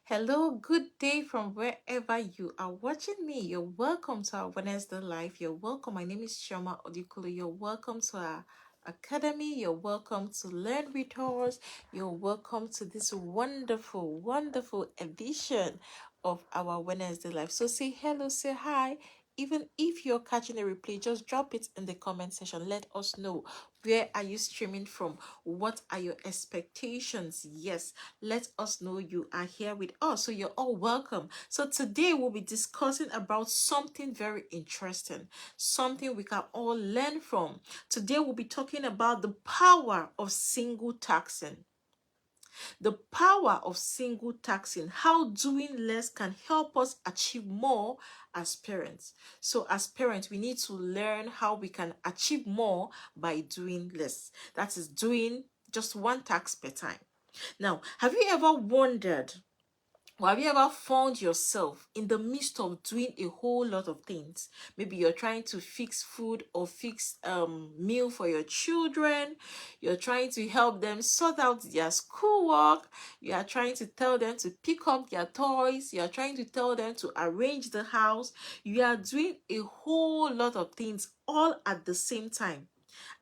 Hello, good day from wherever you are watching me. You're welcome to our Wednesday Live. You're welcome. My name is Shoma Odikulu. You're welcome to our academy. You're welcome to Learn with Us. You're welcome to this wonderful, wonderful edition of our Wednesday Live. So say hello, say hi. Even if you're catching a replay, just drop it in the comment section. Let us know, where are you streaming from? What are your expectations? Yes, let us know you are here with us. So you're all welcome. So today we'll be discussing about something very interesting, something we can all learn from. Today we'll be talking about the power of single taxing. The power of single taxing, how doing less can help us achieve more as parents. So as parents, we need to learn how we can achieve more by doing less. That is doing just one tax per time. Now, have you ever wondered, or have you ever found yourself in the midst of doing a whole lot of things? Maybe you're trying to fix food or fix meal for your children. You're trying to help them sort out their schoolwork. You are trying to tell them to pick up their toys. You are trying to tell them to arrange the house. You are doing a whole lot of things all at the same time,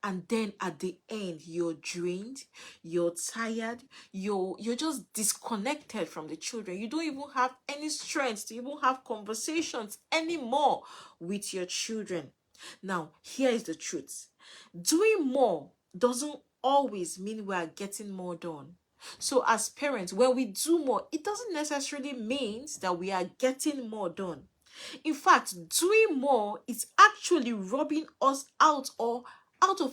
and then at the end you're drained, you're tired, you're just disconnected from the children. You don't even have any strength to even have conversations anymore with your children. Now here is the truth: doing more doesn't always mean we are getting more done. So as parents, when we do more, it doesn't necessarily mean that we are getting more done. In fact, doing more is actually robbing us out of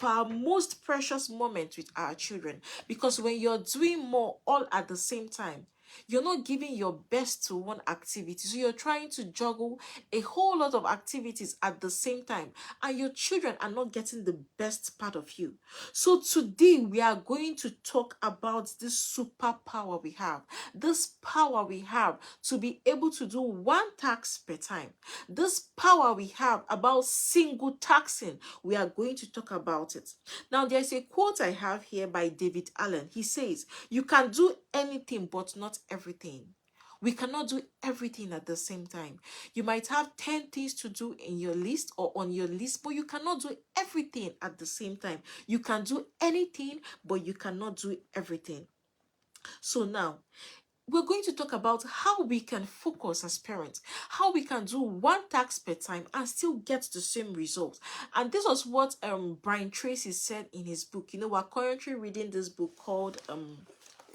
our most precious moments with our children. Because when you're doing more all at the same time, you're not giving your best to one activity. So you're trying to juggle a whole lot of activities at the same time, and your children are not getting the best part of you. So today we are going to talk about this superpower we have, this power we have to be able to do one task per time, this power we have about single taxing. We are going to talk about it. Now, there's a quote I have here by David Allen. He says, "You can do anything, but not everything." We cannot do everything at the same time. You might have 10 things to do in your list or on your list, but you cannot do everything at the same time. You can do anything, but you cannot do everything. So now, we're going to talk about how we can focus as parents, how we can do one task per time and still get the same result. And this was what Brian Tracy said in his book. We're currently reading this book called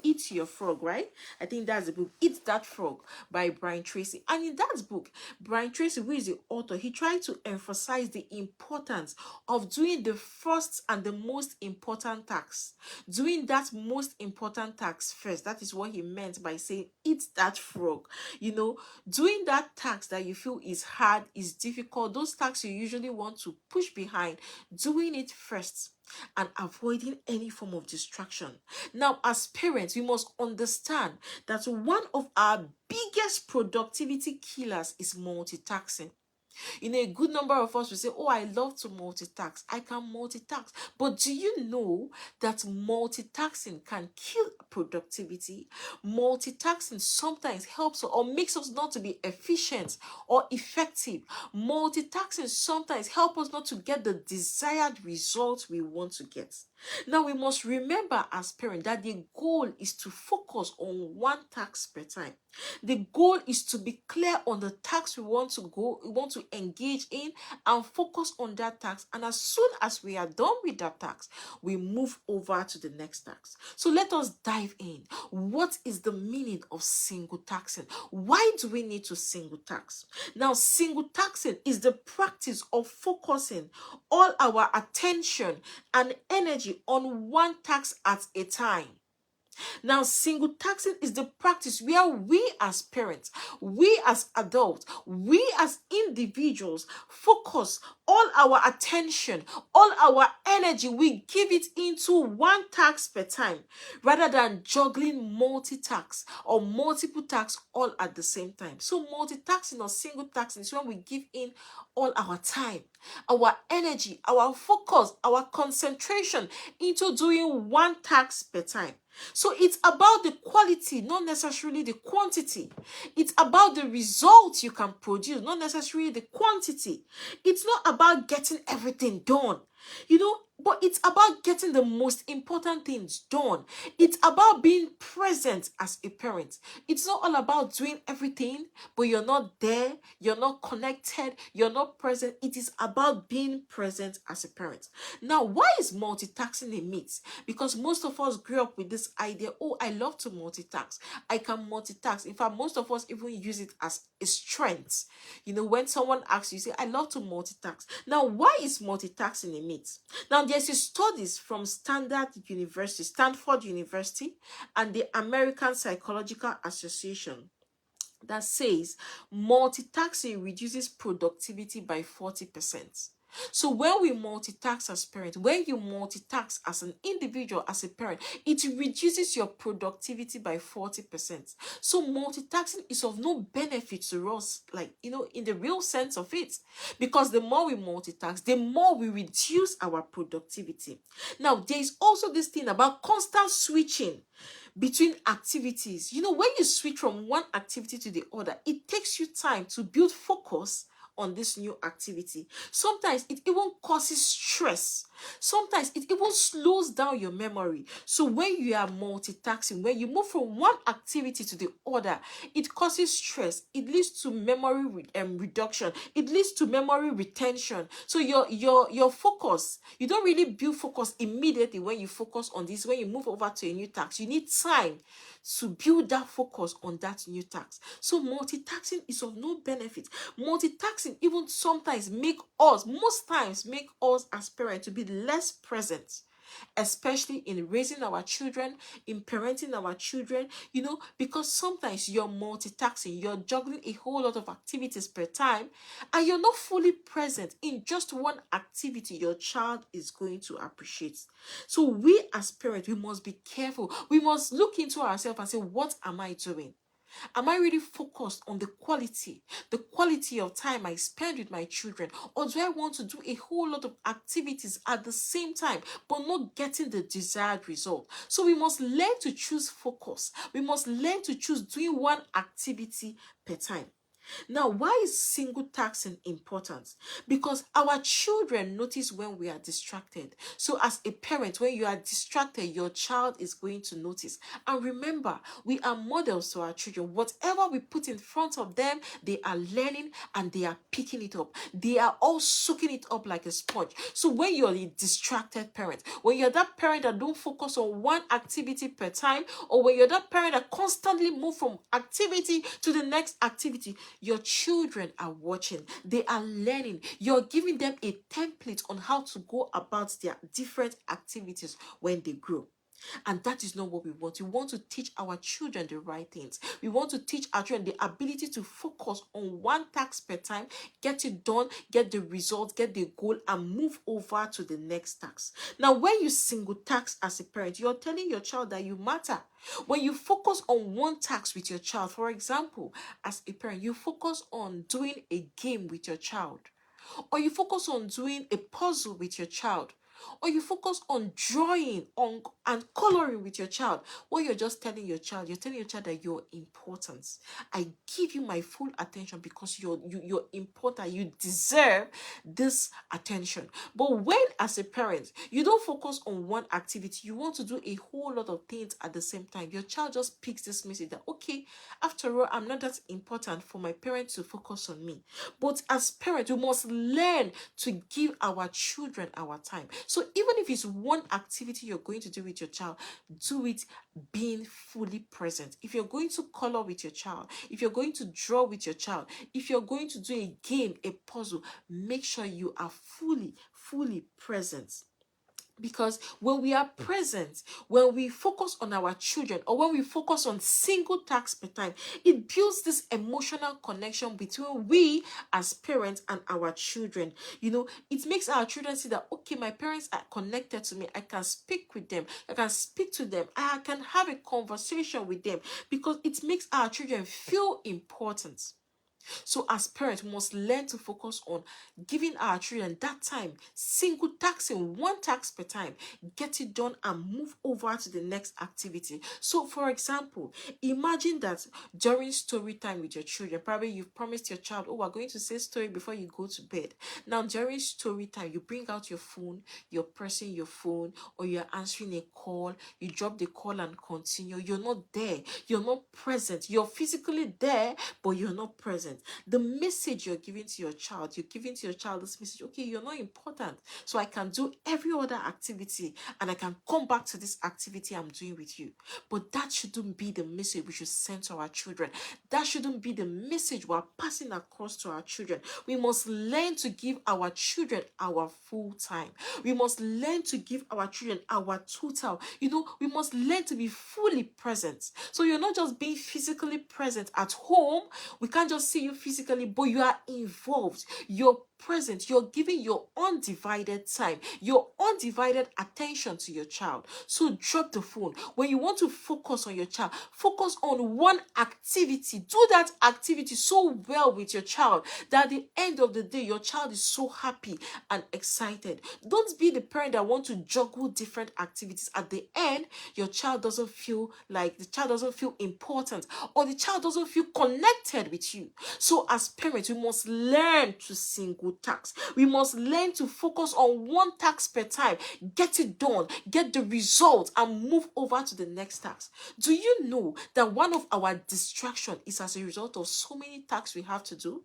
Eat Your Frog, right? I think that's the book, Eat That Frog by Brian Tracy. And in that book, Brian Tracy, who is the author, he tried to emphasize the importance of doing the first and the most important task. Doing that most important task first. That is what he meant by saying, eat that frog. Doing that task that you feel is hard, is difficult, those tasks you usually want to push behind, doing it first and avoiding any form of distraction. Now, as parents, we must understand that one of our biggest productivity killers is multitasking. A good number of us will say, "Oh, I love to multitask. I can multitask." But do you know that multitasking can kill productivity? Multitasking sometimes helps or makes us not to be efficient or effective. Multitasking sometimes helps us not to get the desired result we want to get. Now, we must remember as parents that the goal is to focus on one task per time. The goal is to be clear on the task we want to engage in, and focus on that task. And as soon as we are done with that task, we move over to the next task. So let us dive in. What is the meaning of single taxing? Why do we need to single tax? Now, single taxing is the practice of focusing all our attention and energy on one task at a time. Now, single taxing is the practice where we as parents, we as adults, we as individuals focus all our attention, all our energy, we give it into one task per time rather than juggling multi-tasks or multiple tasks all at the same time. So multitasking or single tasking is when we give in all our time, our energy, our focus, our concentration into doing one task per time. So it's about the quality, not necessarily the quantity. It's about the results you can produce, not necessarily the quantity. It's not about getting everything done, but it's about getting the most important things done. It's about being present as a parent. It's not all about doing everything, but you're not there, you're not connected, you're not present. It is about being present as a parent. Now, why is multitasking a myth? Because most of us grew up with this idea, oh, I love to multitask. I can multitask. In fact, most of us even use it as a strength. When someone asks you, say, I love to multitask. Now, why is multitasking a myth? Now, there's a studies from Stanford University, and the American Psychological Association that says multitasking reduces productivity by 40%. So when we multitask as parents, when you multitask as an individual, as a parent, it reduces your productivity by 40%. So multitasking is of no benefit to us, in the real sense of it, because the more we multitask, the more we reduce our productivity. Now, there is also this thing about constant switching between activities. When you switch from one activity to the other, it takes you time to build focus on this new activity. Sometimes it even causes stress. Sometimes it even slows down your memory. So when you are multitasking, when you move from one activity to the other, it causes stress. It leads to memory reduction. It leads to memory retention. So your focus, you don't really build focus immediately when you focus on this. When you move over to a new task, you need time to build that focus on that new task. So multitasking is of no benefit. Multitasking even sometimes most times make us as parents to be less present, especially in raising our children, in parenting our children, because sometimes you're multitasking, you're juggling a whole lot of activities per time, and you're not fully present in just one activity your child is going to appreciate. So we as parents, we must be careful. We must look into ourselves and say, what am I doing? Am I really focused on the quality of time I spend with my children? Or do I want to do a whole lot of activities at the same time, but not getting the desired result? So we must learn to choose focus. We must learn to choose doing one activity per time. Now, why is single tasking important? Because our children notice when we are distracted. So as a parent, when you are distracted, your child is going to notice. And remember, we are models to our children. Whatever we put in front of them, they are learning and they are picking it up. They are all soaking it up like a sponge. So when you're a distracted parent, when you're that parent that don't focus on one activity per time, or when you're that parent that constantly move from activity to the next activity, your children are watching. They are learning. You're giving them a template on how to go about their different activities when they grow. And that is not what we want. We want to teach our children the right things. We want to teach our children the ability to focus on one task per time, get it done, get the result, get the goal, and move over to the next task. Now, when you single task as a parent, you're telling your child that you matter. When you focus on one task with your child, for example, as a parent, you focus on doing a game with your child, or you focus on doing a puzzle with your child, or you focus on drawing and coloring with your child, what you're just telling your child, you're telling your child that you're important. I give you my full attention because you're important. You deserve this attention. But when, as a parent, you don't focus on one activity, you want to do a whole lot of things at the same time, your child just picks this message that, okay, after all, I'm not that important for my parents to focus on me. But as parents, we must learn to give our children our time. So even if it's one activity you're going to do with your child, do it being fully present. If you're going to color with your child, if you're going to draw with your child, if you're going to do a game, a puzzle, make sure you are fully present. Because when we are present, when we focus on our children, or when we focus on single tasks per time, it builds this emotional connection between we as parents and our children. It makes our children see that, okay, my parents are connected to me. I can speak with them. I can speak to them. I can have a conversation with them, because it makes our children feel important. So as parents, we must learn to focus on giving our children that time, single taxing, one task per time, get it done and move over to the next activity. So for example, imagine that during story time with your children, probably you've promised your child, oh, we're going to say story before you go to bed. Now during story time, you bring out your phone, you're pressing your phone, or you're answering a call, you drop the call and continue. You're not there, you're not present. You're physically there, but you're not present. The message you're giving to your child this message, okay, you're not important, so I can do every other activity and I can come back to this activity I'm doing with you. But that shouldn't be the message we should send to our children. That shouldn't be the message we're passing across to our children. We must learn to give our children our full time. We must learn to give our children our total. We must learn to be fully present. So you're not just being physically present at home. We can't just see you physically, but you are involved. You're present. You're giving your undivided time, your undivided attention to your child. So drop the phone. When you want to focus on your child, focus on one activity. Do that activity so well with your child that at the end of the day, your child is so happy and excited. Don't be the parent that want to juggle different activities. At the end, your child doesn't feel important, or the child doesn't feel connected with you. So as parents, we must learn to single task. We must learn to focus on one task per time, get it done, get the result, and move over to the next task. Do you know that one of our distractions is as a result of so many tasks we have to do?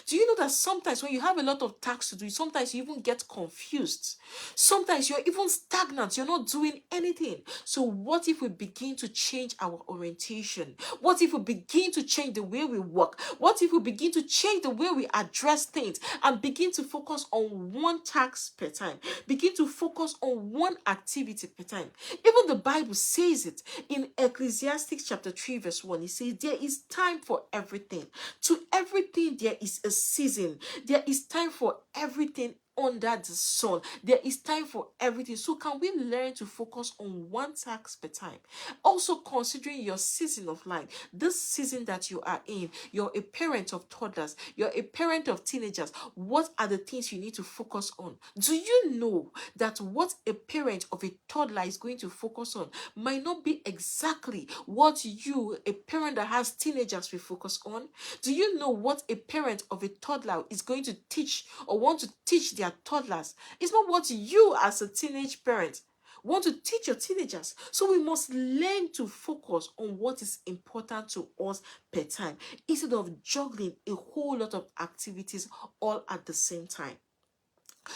Do you know that sometimes when you have a lot of tasks to do, sometimes you even get confused? Sometimes you're even stagnant. You're not doing anything. So what if we begin to change our orientation? What if we begin to change the way we work? What if we begin to change the way we address things and begin to focus on one task per time? Begin to focus on one activity per time. Even the Bible says it in Ecclesiastes chapter 3 verse 1. It says, there is time for everything. To everything there is a season. There is time for everything under the sun. There is time for everything. So can we learn to focus on one task per time? Also considering your season of life, this season that you are in, you're a parent of toddlers, you're a parent of teenagers. What are the things you need to focus on? Do you know that what a parent of a toddler is going to focus on might not be exactly what you, a parent that has teenagers, will focus on? Do you know what a parent of a toddler is going to teach or want to teach their toddlers? It's not what you as a teenage parent want to teach your teenagers. So we must learn to focus on what is important to us per time, instead of juggling a whole lot of activities all at the same time.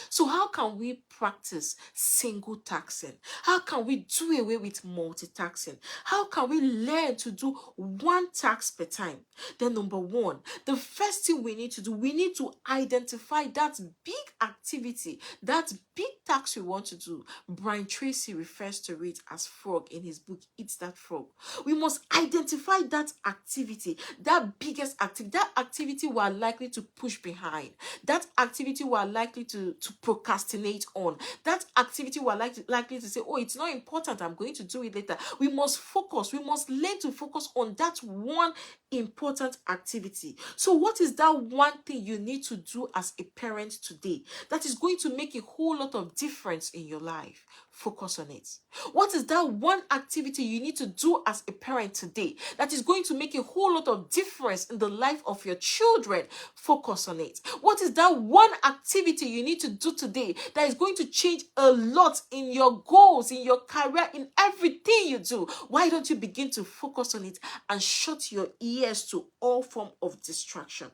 So how can we practice single taxing? How can we do away with multitasking? How can we learn to do one task per time? Then number one, the first thing we need to do, we need to identify that big activity, that big task we want to do. Brian Tracy refers to it as frog in his book, Eat That Frog. We must identify that activity, that biggest activity, that activity we are likely to push behind, that activity we are likely to procrastinate on, that activity we are likely to say, oh, it's not important, I'm going to do it later. We must focus. We must learn to focus on that one important activity. So what is that one thing you need to do as a parent today that is going to make a whole lot of difference in your life? Focus on it. What is that one activity you need to do as a parent today that is going to make a whole lot of difference in the life of your children? Focus on it. What is that one activity you need to do today that is going to change a lot in your goals, in your career, in everything you do? Why don't you begin to focus on it and shut your ears to all form of distraction?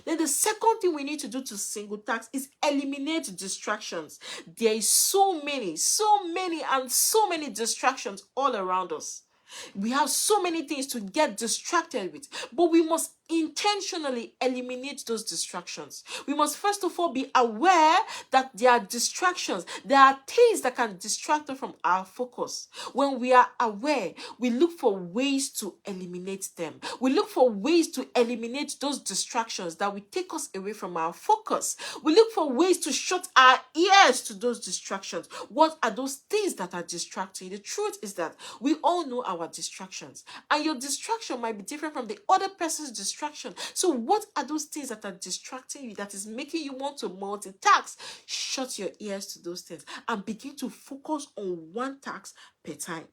Then the second thing we need to do to single task is eliminate distractions. There is so many and so many distractions all around us. We have so many things to get distracted with, but we must intentionally eliminate those distractions. We must first of all be aware that there are distractions. There are things that can distract us from our focus. When we are aware, we look for ways to eliminate them. We look for ways to eliminate those distractions that will take us away from our focus. We look for ways to shut our ears to those distractions. What are those things that are distracting? The truth is that we all know our distractions, and your distraction might be different from the other person's distraction. So what are those things that are distracting you, that is making you want to multitask? Shut your ears to those things and begin to focus on one task per time.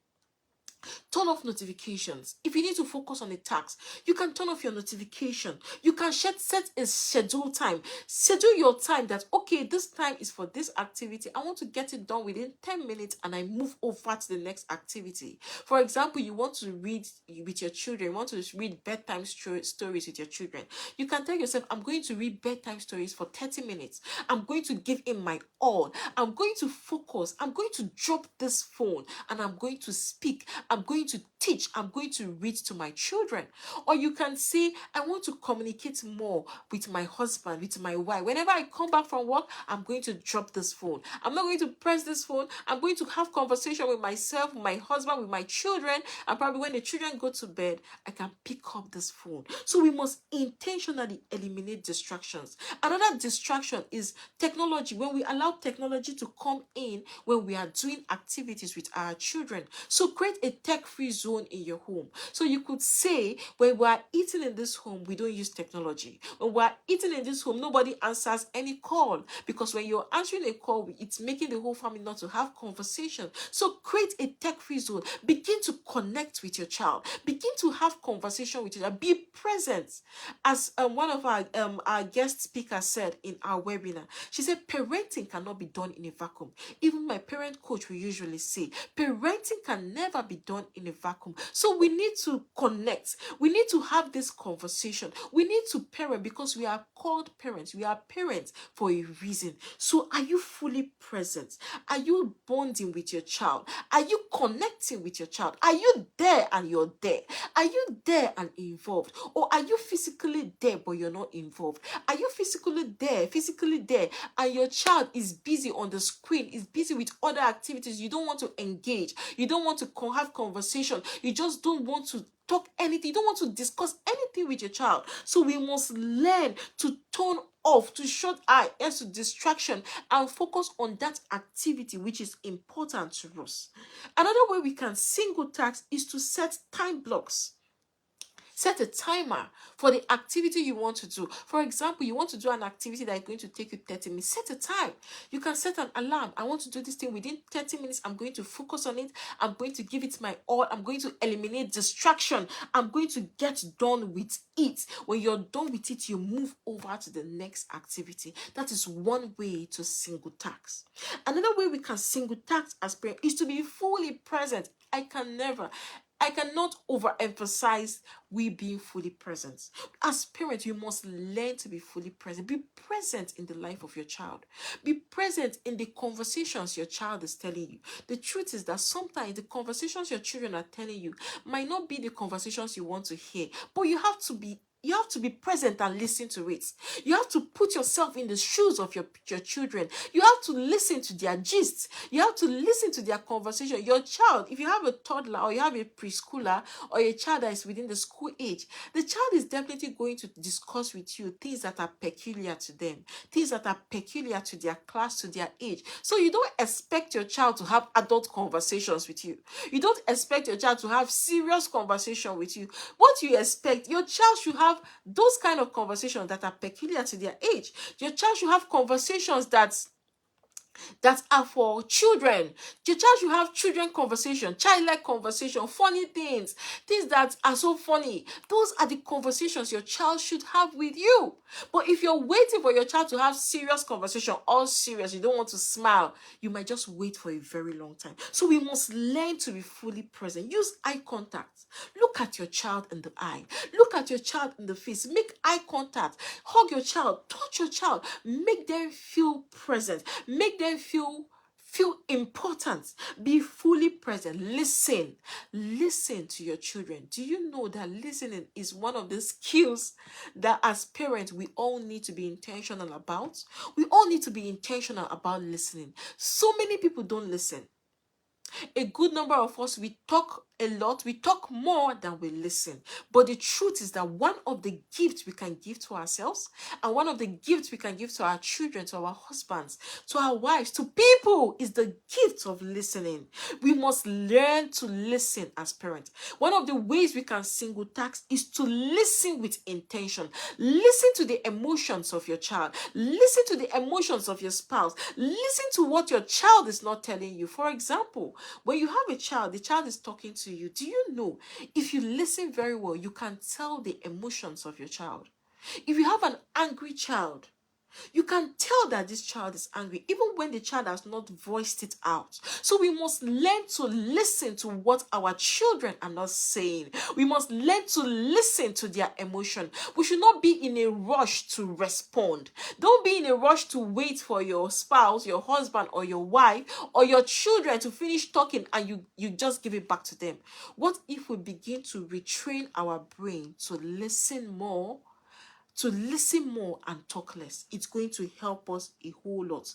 Turn off notifications. If you need to focus on a task, you can turn off your notification. You can set a schedule time. Schedule your time that, okay, this time is for this activity. I want to get it done within 10 minutes and I move over to the next activity. For example, you want to read with your children. You want to read bedtime stories with your children. You can tell yourself, I'm going to read bedtime stories for 30 minutes. I'm going to give in my all. I'm going to focus. I'm going to drop this phone and I'm going to speak. I'm going to teach. I'm going to read to my children. Or you can say, I want to communicate more with my husband, with my wife. Whenever I come back from work, I'm going to drop this phone. I'm not going to press this phone. I'm going to have conversation with myself, with my husband, with my children. And probably when the children go to bed, I can pick up this phone. So we must intentionally eliminate distractions. Another distraction is technology. When we allow technology to come in when we are doing activities with our children. So create a tech-free zone in your home. So you could say, when we are eating in this home, we don't use technology. When we are eating in this home, nobody answers any call, because when you're answering a call, it's making the whole family not to have conversation. So create a tech-free zone. Begin to connect with your child. Begin to have conversation with your child. Be present. As one of our guest speakers said in our webinar, she said, parenting cannot be done in a vacuum. Even my parent coach will usually say, parenting can never be done in a vacuum. So we need to connect. We need to have this conversation. We need to parent, because we are called parents. We are parents for a reason. So are you fully present? Are you bonding with your child? Are you connecting with your child? Are you there and you're there? Are you there and involved? Or are you physically there but you're not involved? Are you physically there, and your child is busy on the screen, is busy with other activities? You don't want to engage. You don't want to have conversation. You just don't want to talk anything. You don't want to discuss anything with your child. So we must learn to turn off, to shut our ears to distraction and focus on that activity which is important to us. Another way we can single task is to set time blocks. Set a timer for the activity you want to do. For example, you want to do an activity that is going to take you 30 minutes. Set a time. You can set an alarm. I want to do this thing within 30 minutes. I'm going to focus on it. I'm going to give it my all. I'm going to eliminate distraction. I'm going to get done with it. When you're done with it, you move over to the next activity. That is one way to single task. Another way we can single task as parents is to be fully present. I cannot overemphasize we being fully present. As parents, you must learn to be fully present. Be present in the life of your child. Be present in the conversations your child is telling you. The truth is that sometimes the conversations your children are telling you might not be the conversations you want to hear, but you have to be present and listen to it. You have to put yourself in the shoes of your children. You have to listen to their gist. You have to listen to their conversation. Your child, if you have a toddler or you have a preschooler or a child that is within the school age, the child is definitely going to discuss with you things that are peculiar to them, things that are peculiar to their class, to their age. So you don't expect your child to have adult conversations with you. You don't expect your child to have serious conversation with you. What you expect, your child should have those kind of conversations that are peculiar to their age. Your child should have conversations that are for children. Your child should have children conversation, childlike conversation, funny things that are so funny. Those are the conversations your child should have with you. But if you're waiting for your child to have serious conversation, all serious, you don't want to smile, you might just wait for a very long time. So we must learn to be fully present. Use eye contact. Look at your child in the eye. Look at your child in the face. Make eye contact. Hug your child. Touch your child. Make them feel present. Make them feel Feel important. Be fully present. Listen. Listen to your children. Do you know that listening is one of the skills that as parents we all need to be intentional about? We all need to be intentional about listening. So many people don't listen. A good number of us, we talk a lot, we talk more than we listen. But the truth is that one of the gifts we can give to ourselves, and one of the gifts we can give to our children, to our husbands, to our wives, to people, is the gift of listening. We must learn to listen as parents. One of the ways we can single task is to listen with intention. Listen to the emotions of your child. Listen to the emotions of your spouse. Listen to what your child is not telling you. For example, when you have a child, the child is talking to you. Do you know, if you listen very well, you can tell the emotions of your child. If you have an angry child, you can tell that this child is angry even when the child has not voiced it out. So we must learn to listen to what our children are not saying. We must learn to listen to their emotion. We should not be in a rush to respond. Don't be in a rush to wait for your spouse, your husband, or your wife, or your children to finish talking and you just give it back to them. What if we begin to retrain our brain to listen more, to listen more and talk less? It's going to help us a whole lot.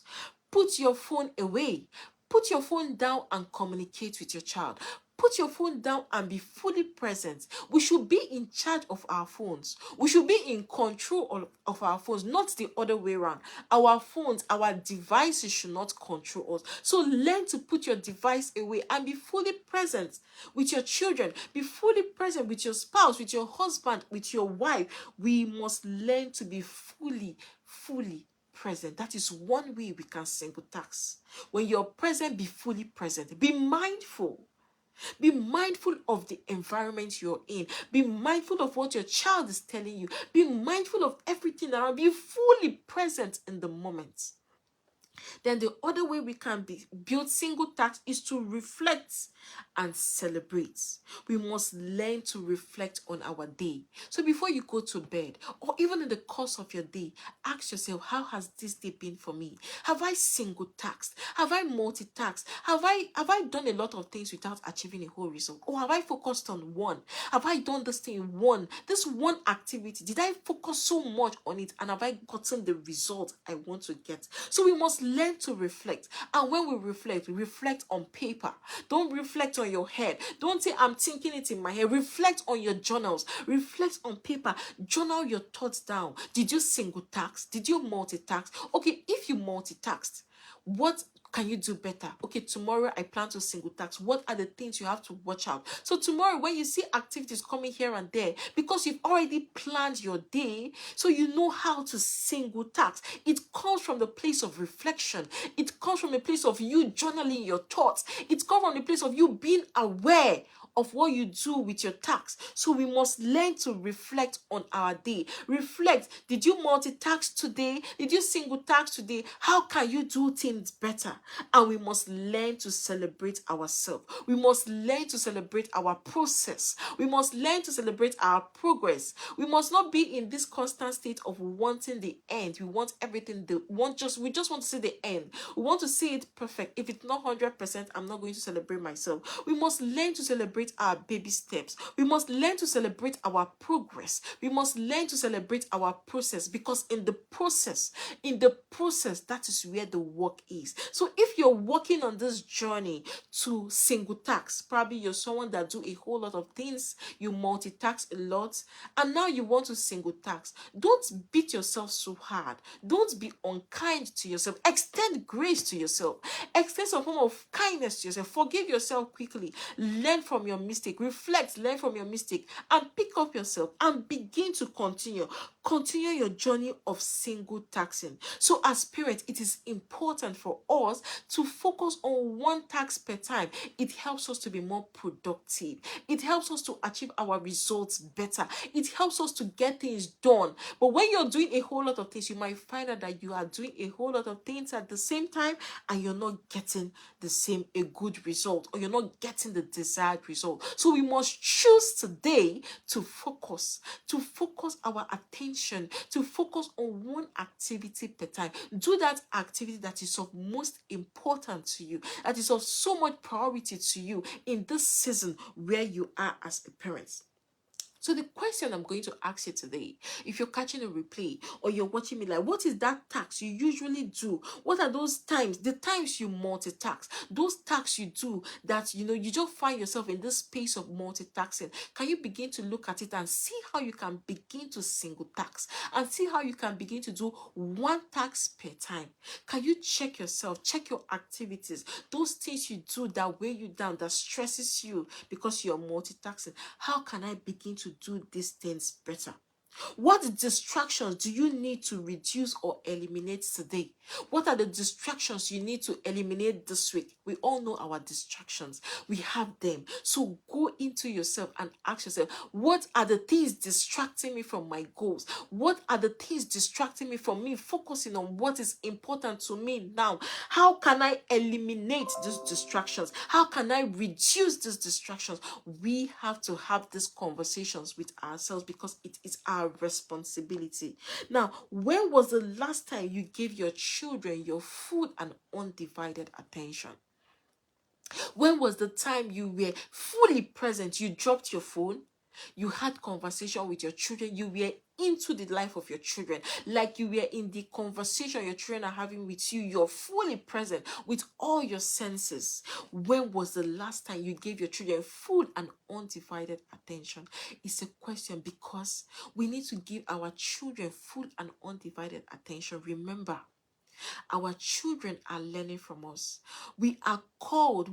Put your phone away. Put your phone down and communicate with your child. Put your phone down and be fully present. We should be in charge of our phones. We should be in control of our phones, not the other way around. Our phones, our devices should not control us. So learn to put your device away and be fully present with your children. Be fully present with your spouse, with your husband, with your wife. We must learn to be fully present. That is one way we can single task. When you're present, be fully present. Be mindful. Be mindful of the environment you're in. Be mindful of what your child is telling you. Be mindful of everything around. Be fully present in the moment. Then the other way we can build single task is to reflect and celebrate. We must learn to reflect on our day. So before you go to bed, or even in the course of your day, ask yourself, how has this day been for me? Have I single tasked? Have I multitasked? Have I done a lot of things without achieving a whole result? Or have I focused on one? Have I done this thing this one activity? Did I focus so much on it, and have I gotten the result I want to get? So we must learn to reflect. And when we reflect on paper. Don't reflect on your head. Don't say, I'm thinking it in my head. Reflect on your journals. Reflect on paper. Journal your thoughts down. Did you single task? Did you multitask? Okay, if you multitasked, what can you do better? Okay, tomorrow I plan to single task. What are the things you have to watch out? So tomorrow, when you see activities coming here and there, because you've already planned your day, so you know how to single task. It comes from the place of reflection. It comes from a place of you journaling your thoughts. It comes from the place of you being aware of what you do with your tasks. So we must learn to reflect on our day. Reflect. Did you multitask today? Did you single task today? How can you do things better? And we must learn to celebrate ourselves. We must learn to celebrate our process. We must learn to celebrate our progress. We must not be in this constant state of wanting the end. We want everything. We just want to see the end. We want to see it perfect. If it's not 100%, I'm not going to celebrate myself. We must learn to celebrate our baby steps. We must learn to celebrate our progress. We must learn to celebrate our process, because in the process, that is where the work is. So if you're working on this journey to single task, probably you're someone that do a whole lot of things, you multitask a lot, and now you want to single task. Don't beat yourself so hard. Don't be unkind to yourself. Extend grace to yourself. Extend some form of kindness to yourself. Forgive yourself quickly. Learn from your mistake. Reflect, learn from your mistake, and pick up yourself and begin to continue your journey of single taxing. So as parents, it is important for us to focus on one task per time. It helps us to be more productive. It helps us to achieve our results better. It helps us to get things done. But when you're doing a whole lot of things, you might find out that you are doing a whole lot of things at the same time, and you're not getting a good result, or you're not getting the desired result. result. So we must choose today to focus our attention, to focus on one activity per time. Do that activity that is of most important to you, that is of so much priority to you in this season where you are as a parent. So the question I'm going to ask you today, if you're catching a replay or you're watching me, like, what is that task you usually do? What are those times, the times you multitask, those tasks you do that, you just find yourself in this space of multitasking? Can you begin to look at it and see how you can begin to single task and see how you can begin to do one task per time? Can you check yourself, check your activities, those things you do that weigh you down, that stresses you because you're multitasking? How can I begin to do these things better? What distractions do you need to reduce or eliminate today? What are the distractions you need to eliminate this week? We all know our distractions. We have them. So go into yourself and ask yourself, what are the things distracting me from my goals? What are the things distracting me from me focusing on what is important to me now? How can I eliminate these distractions? How can I reduce these distractions? We have to have these conversations with ourselves because it is our responsibility. Now, when was the last time you gave your children your full and undivided attention? When was the time you were fully present? You dropped your phone, you had conversation with your children, you were into the life of your children, like you were in the conversation your children are having with you. You're fully present with all your senses. When was the last time you gave your children full and undivided attention? It's a question because we need to give our children full and undivided attention. Remember, our children are learning from us. We are called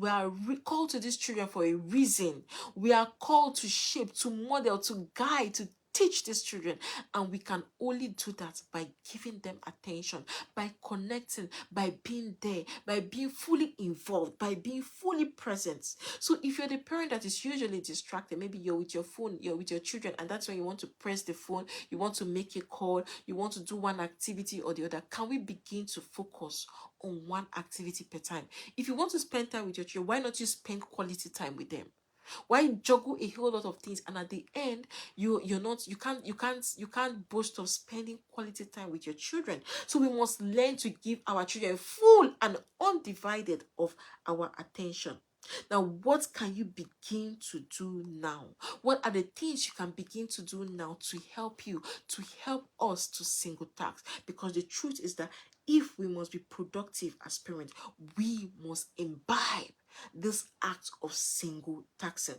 called to these children for a reason. We are called to shape, to model, to guide, to teach these children, and we can only do that by giving them attention, by connecting, by being there, by being fully involved, by being fully present. So if you're the parent that is usually distracted, maybe you're with your phone, you're with your children, and that's when you want to press the phone, you want to make a call, you want to do one activity or the other, can we begin to focus on one activity per time? If you want to spend time with your children, why not you spend quality time with them? Why juggle a whole lot of things, and at the end you can't boast of spending quality time with your children? So we must learn to give our children full and undivided of our attention. Now, what can you begin to do now? What are the things you can begin to do now to help you, to help us to single task? Because the truth is that if we must be productive as parents, we must imbibe this act of single taxing.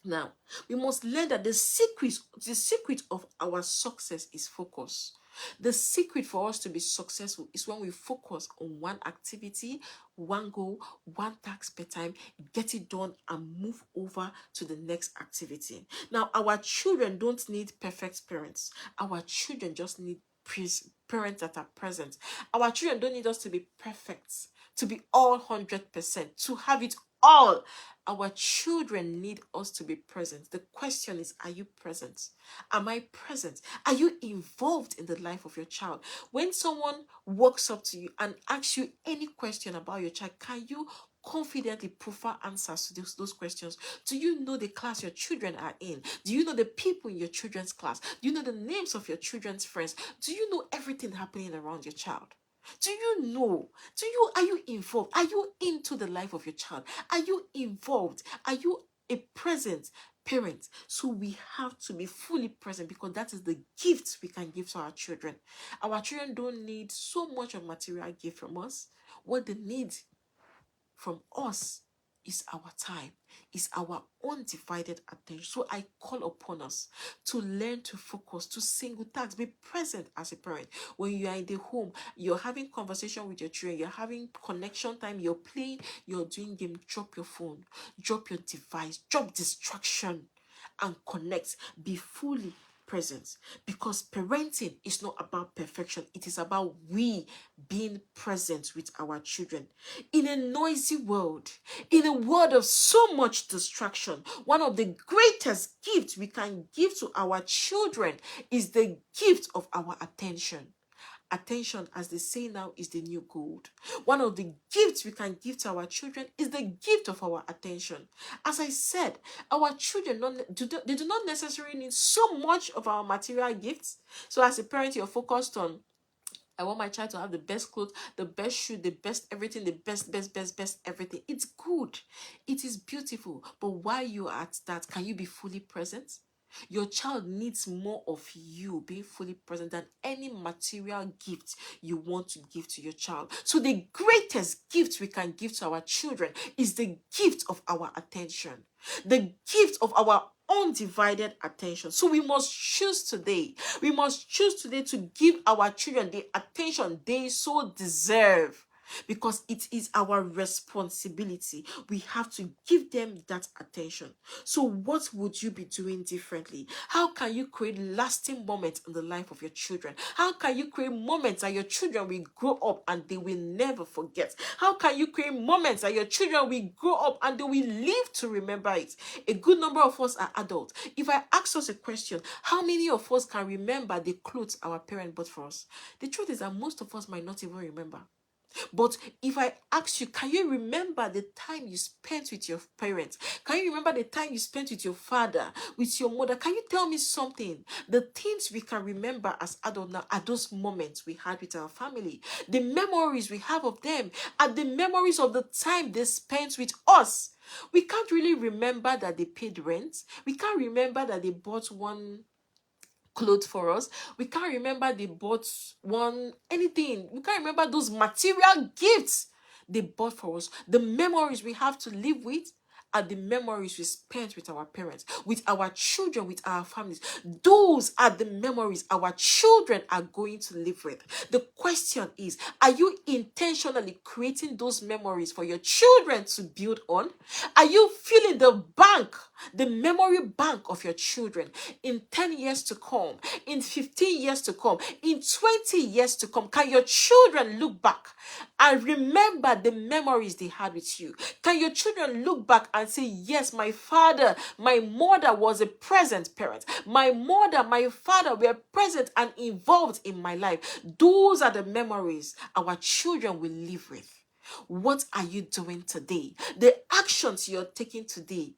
Now, we must learn that the secret of our success is focus. The secret for us to be successful is when we focus on one activity, one goal, one task per time, get it done, and move over to the next activity. Now, our children don't need perfect parents. Our children just need parents that are present. Our children don't need us to be perfect, to be all 100%, to have it all. Our children need us to be present. The question is, are you present? Am I present? Are you involved in the life of your child? When someone walks up to you and asks you any question about your child, can you confidently provide answers to those questions? Do you know the class your children are in? Do you know the people in your children's class? Do you know the names of your children's friends? Do you know everything happening around your child? Do you know? Are you involved? Are you into the life of your child? Are you involved? Are you a present parent? So we have to be fully present because that is the gift we can give to our children. Our children don't need so much of material gift from us. What they need from us is our time, is our undivided attention. So I call upon us to learn to focus, to single task, be present as a parent. When you are in the home, you're having conversation with your children, you're having connection time, you're playing, you're doing game, drop your phone, drop your device, drop distraction and connect. Be fully present, because parenting is not about perfection. It is about we being present with our children. In a noisy world, in a world of so much distraction, one of the greatest gifts we can give to our children is the gift of our attention. Attention, as they say now, is the new gold. One of the gifts we can give to our children is the gift of our attention. As I said, our children they do not necessarily need so much of our material gifts. So as a parent, you're focused on, I want my child to have the best clothes, the best shoe, the best everything, the best everything. It's good. It is beautiful. But while you're at that, can you be fully present? Your child needs more of you being fully present than any material gift you want to give to your child. So the greatest gift we can give to our children is the gift of our attention, the gift of our undivided attention. So we must choose today. We must choose today to give our children the attention they so deserve, because it is our responsibility. We have to give them that attention. So what would you be doing differently? How can you create lasting moments in the life of your children? How can you create moments that your children will grow up and they will never forget? How can you create moments that your children will grow up and they will live to remember it? A good number of us are adults. If I ask us a question, how many of us can remember the clothes our parents bought for us? The truth is that most of us might not even remember. But if I ask you, can you remember the time you spent with your parents? Can you remember the time you spent with your father, with your mother? Can you tell me something? The things we can remember as adults now are those moments we had with our family. The memories we have of them are the memories of the time they spent with us. We can't really remember that they paid rent. We can't remember that they bought one clothes for us. We can't remember they bought one anything. We can't remember those material gifts they bought for us. The memories we have to live with are the memories we spent with our parents, with our children, with our families. Those are the memories our children are going to live with. The question is, are you intentionally creating those memories for your children to build on? Are you filling the bank, the memory bank of your children in 10 years to come, in 15 years to come, in 20 years to come? Can your children look back and remember the memories they had with you? Can your children look back and say, yes, my father, my mother was a present parent. My mother, my father were present and involved in my life. Those are the memories our children will live with. What are you doing today? The actions you're taking today,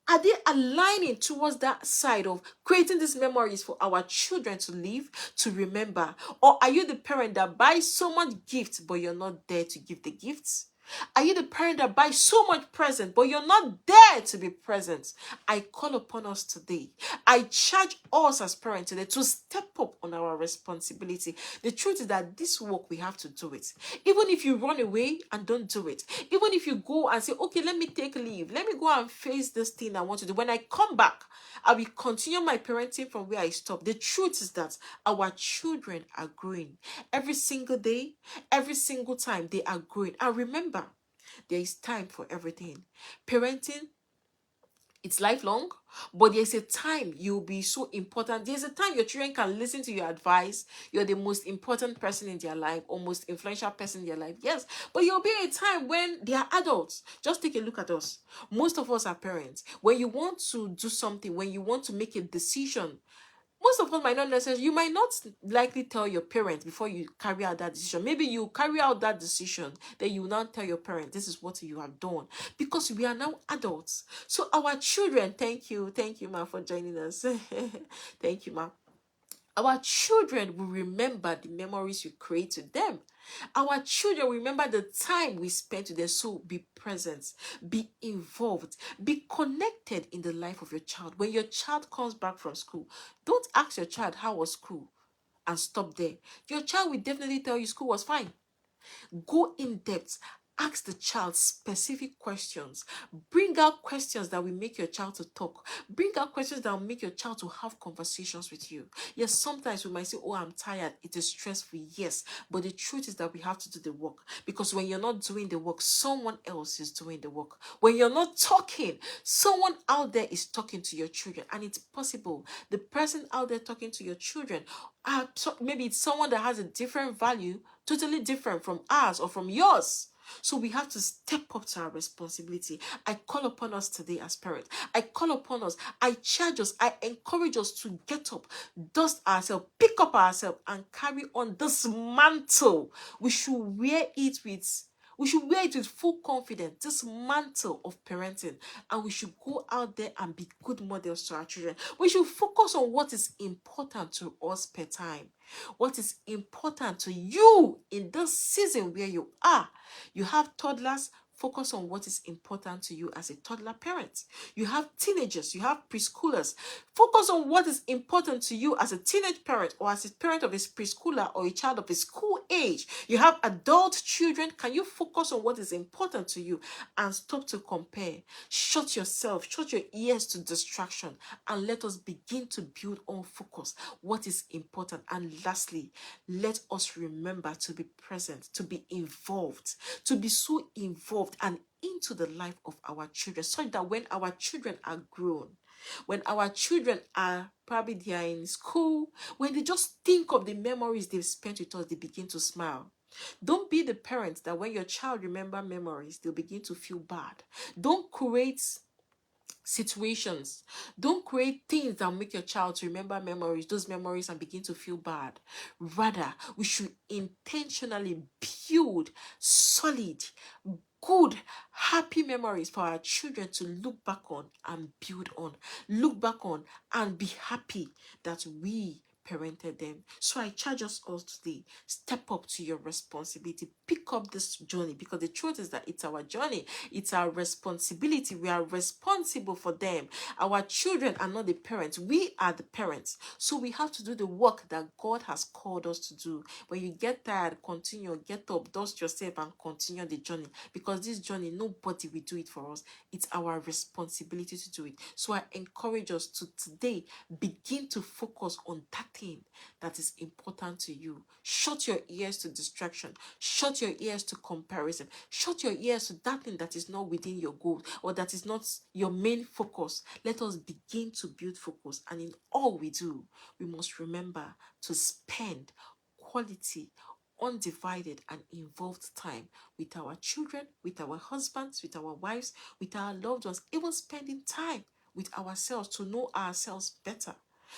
are they aligning towards that side of creating these memories for our children to live, to remember? Or are you the parent that buys so much gifts, but you're not there to give the gifts? Are you the parent that buys so much present, but you're not there to be present? I call upon us today. I charge us as parents today to step up on our responsibility. The truth is that this work, we have to do it. Even if you run away and don't do it, even if you go and say, okay, let me take leave, let me go and face this thing I want to do. When I come back, I will continue my parenting from where I stopped. The truth is that our children are growing. Every single day, every single time, they are growing. And remember, there is time for everything. Parenting, it's lifelong, but there's a time you'll be so important. There's a time your children can listen to your advice. You're the most important person in their life, or most influential person in their life. Yes, but you'll be a time when they are adults. Just take a look at us. Most of us are parents. When you want to do something, when you want to make a decision, most of us might not necessarily, you might not likely tell your parents before you carry out that decision. Maybe you carry out that decision, then you will not tell your parents, this is what you have done. Because we are now adults. So our children, thank you, ma, for joining us. Thank you, ma. Our children will remember the memories you create with them. Our children will remember the time we spent with them. So be present, be involved, be connected in the life of your child. When your child comes back from school, don't ask your child, how was school? And stop there. Your child will definitely tell you school was fine. Go in depth. Ask the child specific questions. Bring out questions that will make your child to talk. Bring out questions that will make your child to have conversations with you. Yes, sometimes we might say, oh, I'm tired. It is stressful. Yes, but the truth is that we have to do the work. Because when you're not doing the work, someone else is doing the work. When you're not talking, someone out there is talking to your children. And it's possible the person out there talking to your children, maybe it's someone that has a different value, totally different from ours or from yours. So we have to step up to our responsibility. I call upon us today as parents. I call upon us. I charge us. I encourage us to get up, dust ourselves, pick up ourselves, and carry on this mantle. We should wear it with full confidence, this mantle of parenting, and we should go out there and be good models to our children. We should focus on what is important to us per time, what is important to you in this season where you are. You have toddlers. Focus on what is important to you as a toddler parent. You have teenagers, you have preschoolers. Focus on what is important to you as a teenage parent or as a parent of a preschooler or a child of a school age. You have adult children. Can you focus on what is important to you and stop to compare? Shut your ears to distraction, and let us begin to build on focus, what is important. And lastly, let us remember to be present, to be involved, to be so involved and into the life of our children, such that when our children are grown, when our children are probably they are in school, when they just think of the memories they've spent with us, they begin to smile. Don't be the parent that when your child remember memories, they'll begin to feel bad. Don't create situations. Don't create things that make your child to remember those memories, and begin to feel bad. Rather, we should intentionally build solid, good, happy memories for our children to look back on and build on. Look back on and be happy that we parented them. So I charge us all today, step up to your responsibility. Pick up this journey, because the truth is that it's our journey. It's our responsibility. We are responsible for them. Our children are not the parents. We are the parents. So we have to do the work that God has called us to do. When you get tired, continue. Get up, dust yourself, and continue the journey. Because this journey, nobody will do it for us. It's our responsibility to do it. So I encourage us to today begin to focus on that thing that is important to you. Shut your ears to distraction. Shut your ears to comparison. Shut your ears to that thing that is not within your goal, or that is not your main focus. Let us begin to build focus. And in all we do, we must remember to spend quality, undivided, and involved time with our children, with our husbands, with our wives, with our loved ones, even spending time with ourselves to know ourselves better.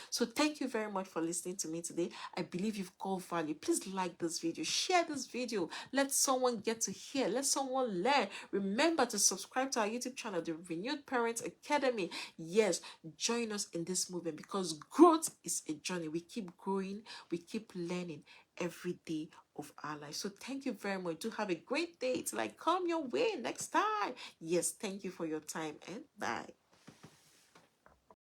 So thank you very much for listening to me today. I believe you've got value. Please like this video, share this video, let someone get to hear, let someone learn. Remember to subscribe to our YouTube channel, the Renewed Parents Academy. Yes, join us in this movement, because growth is a journey. We keep growing, we keep learning every day of our life. So thank you very much. Do have a great day till I come your way next time. Yes, thank you for your time, and bye.